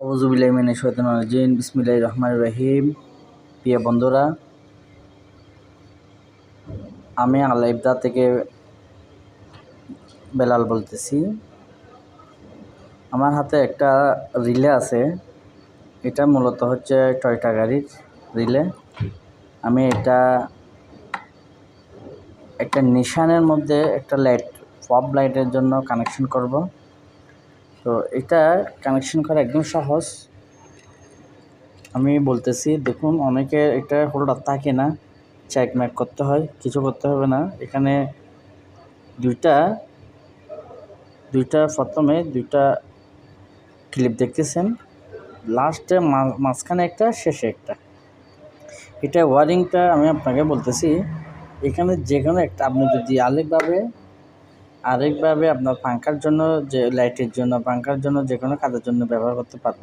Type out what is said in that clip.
আউযুবিল্লাহি মিনাশ শাইতানির রাজিম বিসমিল্লাহির রহমানির রহিম। প্রিয় বন্ধুরা, আমি আল ইবদা থেকে বেলাল বলতেছি। আমার হাতে একটা রিলে আছে। এটা মূলত হচ্ছে টয়োটা গাড়ির রিলে। আমি এটা একটা নিশানের মধ্যে একটা লাইট, ফগ লাইটের জন্য কানেকশন করব। তো এটা কানেকশন করা একদম সহজ। আমি বলতেছি, দেখুন, অনেকে এটা হোল্ডার থাকে না, চেকমেক করতে হয়, কিছু করতে হবে না। এখানে দুইটা প্রথমে দুইটা ক্লিপ দেখতেছেন, লাস্টে মাঝখানে একটা, শেষে একটা। এটা ওয়ারিংটা আমি আপনাকে বলতেছি। এখানে যে কোনো একটা আপনি যদি আরেকভাবে আপনার পাঙ্খার জন্য, যে লাইটের জন্য, পাঙ্খার জন্য, যে কোনো কাজের জন্য ব্যবহার করতে পারবেন।